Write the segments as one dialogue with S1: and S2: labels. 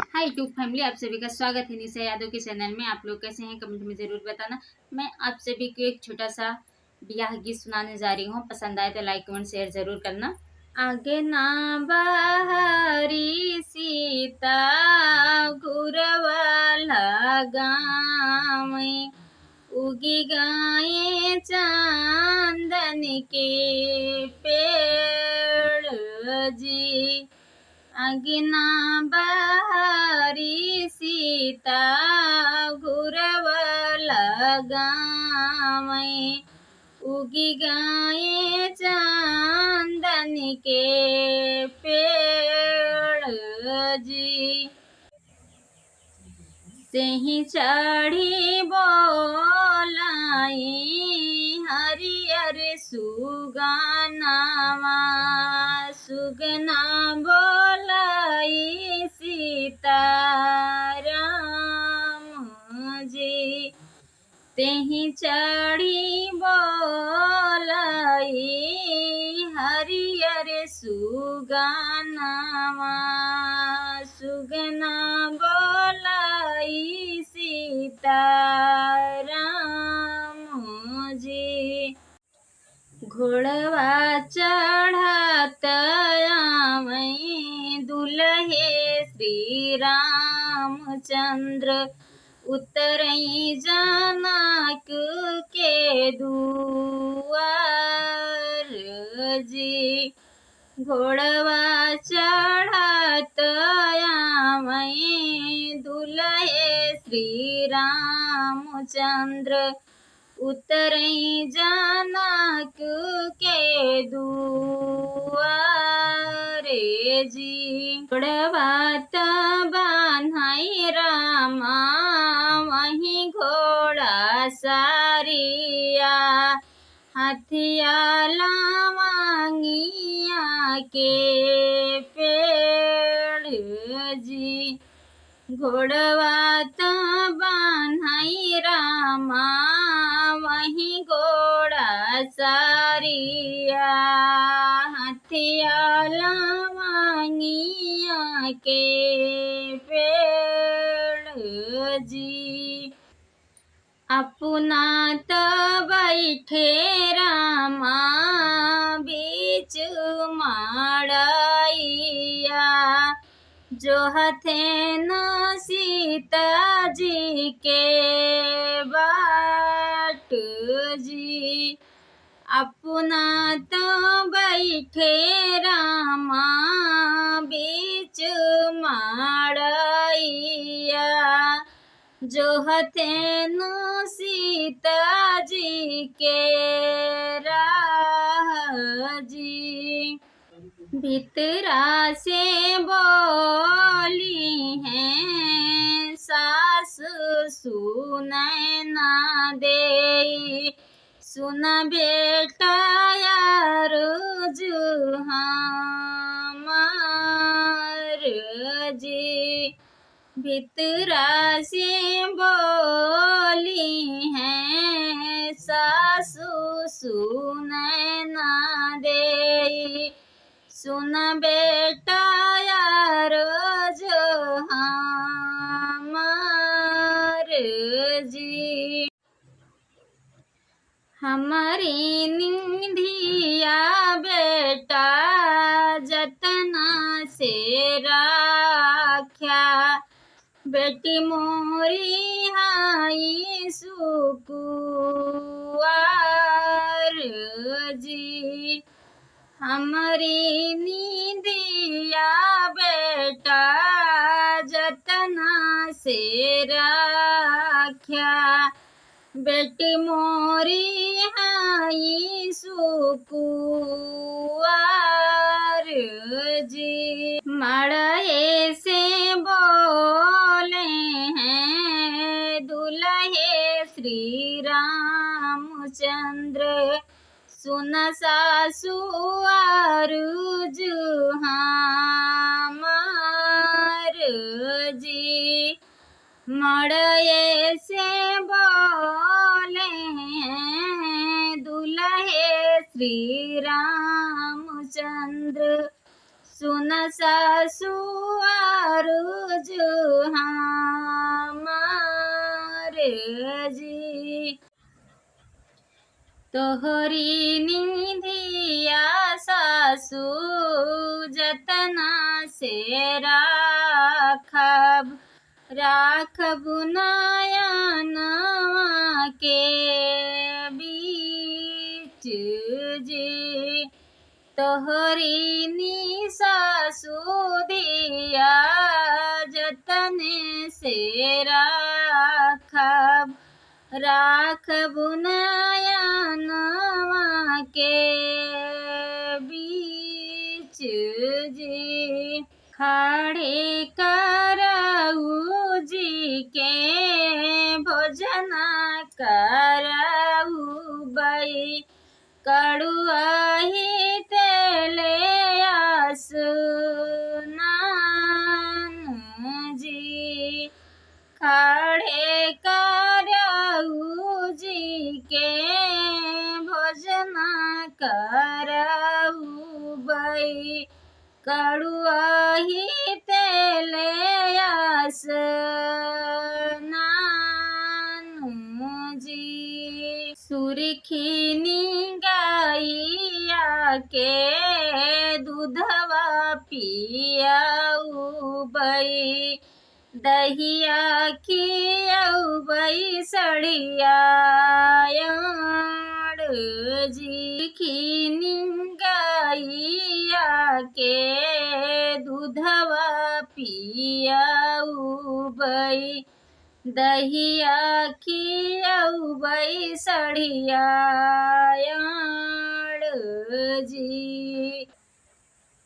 S1: Hi YouTube family, आप सभी का स्वागत है निशा यादव के चैनल में। आप लोग कैसे हैं कमेंट में ज़रूर बताना। मैं आप सभी को एक छोटा सा ब्याह गीत सुनाने जा रही हूँ। पसंद आए तो लाइक कमेंट शेयर ज़रूर करना। आगे ना बहरी सीता घुरवाला गाँव, उगी गाये चांदन के पेड़ जी। अगिना बहरी सीता घुरवला गाँव, उगी गाये चांदन के पेड़ जी। सेही चढ़ी बोलाई हरियर सुगनावा, सुगना बोलाई सीताराम जी। तेही चढ़ी बोलाई हरियर सुगनावा, सुगना बोलाई सीताराम जी। घोड़वा चढ़त आवै दुल्हे श्री रामचंद्र, उतरई जनक के दुआर जी। घोड़वा चढ़त आवै दुल्हे श्री रामचंद्र, उतरई जनक के दुआरे जी। घोड़वा त बान्हाई रामा वहीं घोड़ा सारिया, हाथिया लावांगिया के पेड़ जी। घोड़वा त बान्हाई रामा वहीं घोड़ा सारिया, हाथिया लावांगिया के पेड़ जी। अपना त बैठे रामा बीच माड़ैया, जो हथे न सीता जी के बाट जी। अपना तो बैठे रामा बीच माड़ैया, जो हथे न सीता जी के राह जी। भीतरा से बोली हैं सास सुनै ना दे, सुन बेटा यार हमार जी। भीतरा से बोली हैं सासु सुनै ना दे, सुन बेटा यार जो हमार जी। हमारी निंदिया बेटा जतना से राख्या, बेटी मोरी हाई सुकुआर जी। हमारी निंदिया बेटा जतना से राख्या, बेटी मोरी हाई सुकुआर जी। मड़े से बोले हैं दुल्हे श्री रामचंद्र, सुन सासु आरुज हमार जी। मड़े से बोले हैं दुल्हे श्री रामचंद्र, सुन सासु आरुज तोहरी निधिया सासू जतना से राखब राखब नयनवा के बीच जी तोहरी नि सासू दिया जतने से राखब राखब नयनवा के बीच जी खड़े करऊ जी के भोजन करऊ बई कड़ुआही तेले आसनान जी खड़े करऊ जी के भोजन करऊ बई कड़ुआही तेले आसनान जी सुरखिनी गाइया के दूधवा पियाऊ बई दहिया खियाऊ बई सड़िया जी खिनी गाइया के दूधवा पियाऊ बई दहिया खियाऊ बई सड़िया जी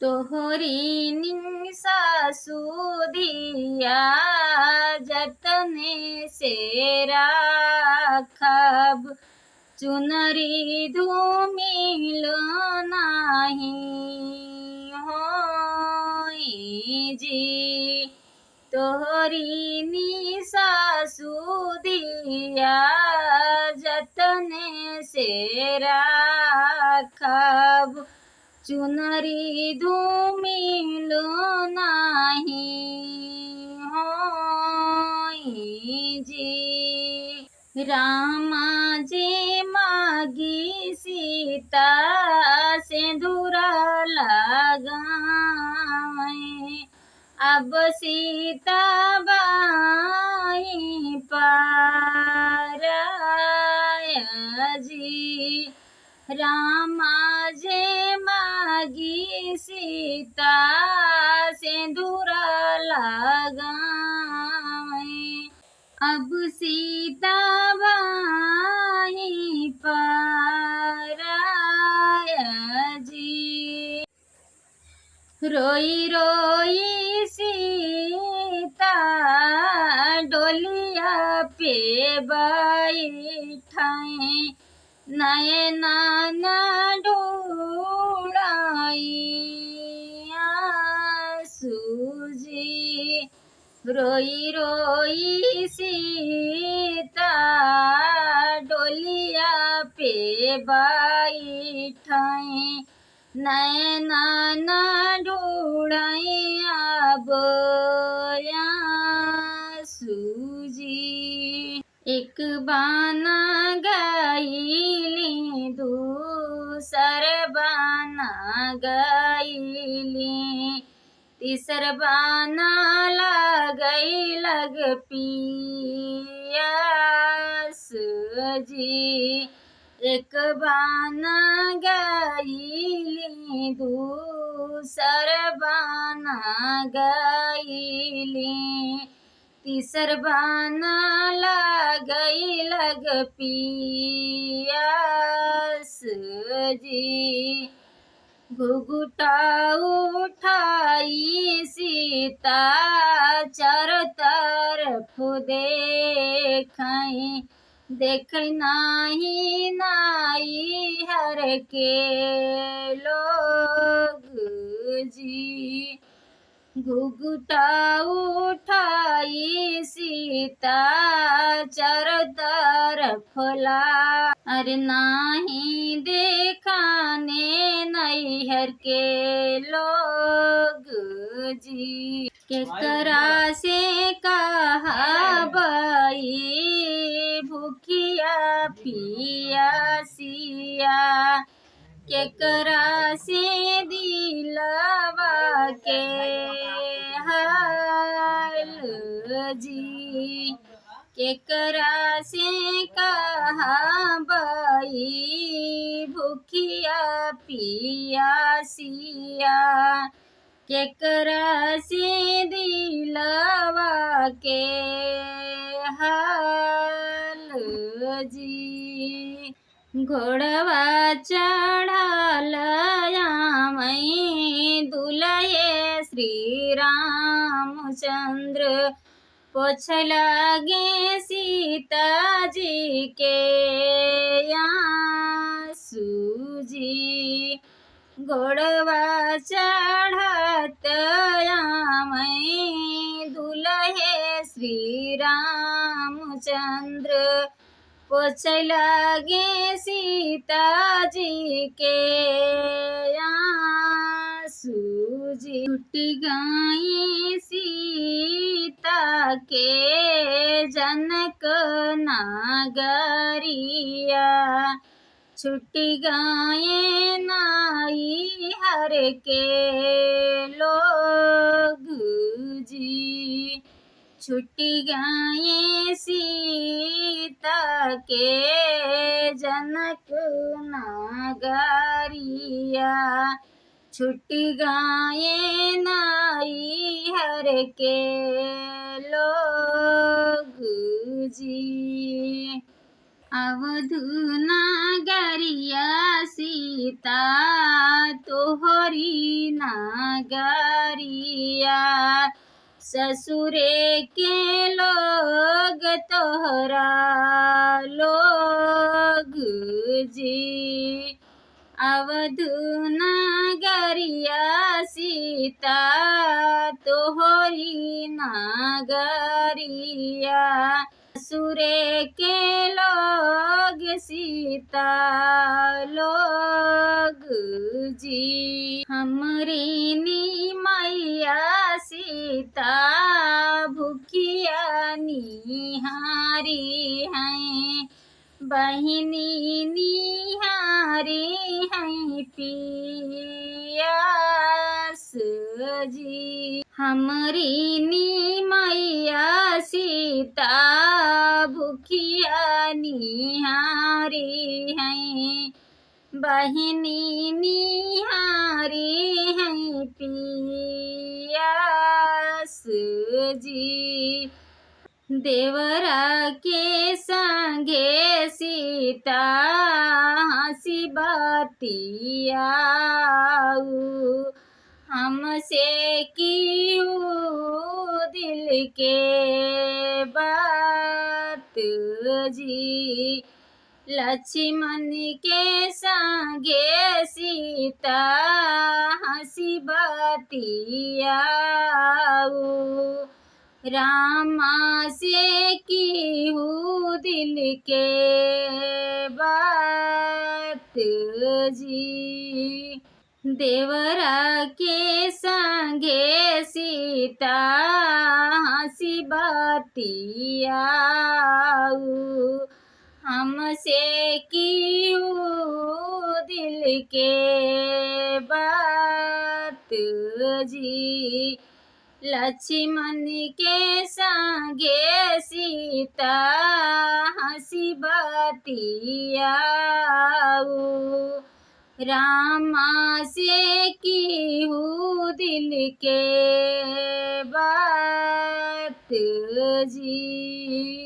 S1: तोहरी नि सासू दिया जतने से राखब चुनरी धूमिलो नाही होई जी तोहरी नि सासू दिया जतने से राखब चुनरी धूमिलो नाही होई जी रामा जी मागी सीता सिंदूरा लगाए अब सीता बाई पाराया जी रामा जे मागी सीता सिंदूरा लगाए अब सीता बाई पाराया जी रोई रोई सीता डोलिया पे बैठाए नयना न ढूंढाई सूजी रोई रोई सीता डोलिया पे बैठाए नयना न ढूंढाई अब सूजी एक बाना गाइली दूसर बाना गाइली तीसर बाना लगई लग पियास जी एक बाना गाइली दूसर बाना गाइली तीसर बाना लगई लग पियास जी घुघुटा उठाई सीता चारों तरफ देखई देख नाही नाई हर के लोग जी घुघुटा उठाई सीता चारों तरफ ला अरे नाही देखाने नैहर के लोग जी के करा से कहा बई भूखिया पिया सिया केकरा से दिलवा के हाल जी केकरा से कहा बई भूखिया पिया सिया केकरा से दिलवा के हाल जी घोड़वा चढ़ल आमई दुलहे श्री रामचंद्र पोछ लगे सीता जी के आंसू जी घोड़वा चढ़त आमई दुलहे श्री रामचंद्र पोछ लगे सीता जी के आंसू जी छूट गई सीता के जनक नागरिया छूट गए नाई हर के लोग जी छूट गए सीता के जनक नागरिया छूट गए नाई हर के लोग जी अवधू नागरिया सीता तोहरी नागरिया ससुरे के लोग तोहरा लोग जी अवधू नागरिया सीता तोहरी नागरिया ससुरे के लोग सीता लोग जी हमरी नी मैया सीता भूखिया निहारी हैं बहिनी निहारी हैं पियास जी हमरी नी मैया सीता भूखिया निहारी हैं बहिनी निहारी हैं पियास जी देवरा के संगे सीता हंसी बतियाऊ हमसे क्यों दिल के बात जी लक्ष्मण के संगे सीता हंसी बतियाऊ रामा से क्यों दिल के बात जी देवरा के संगे सीता हंसी बतियाऊ हमसे क्यों दिल के बात जी लक्ष्मण के संगे सीता हंसी बतियाऊ रामा से क्यों दिल के बात जी।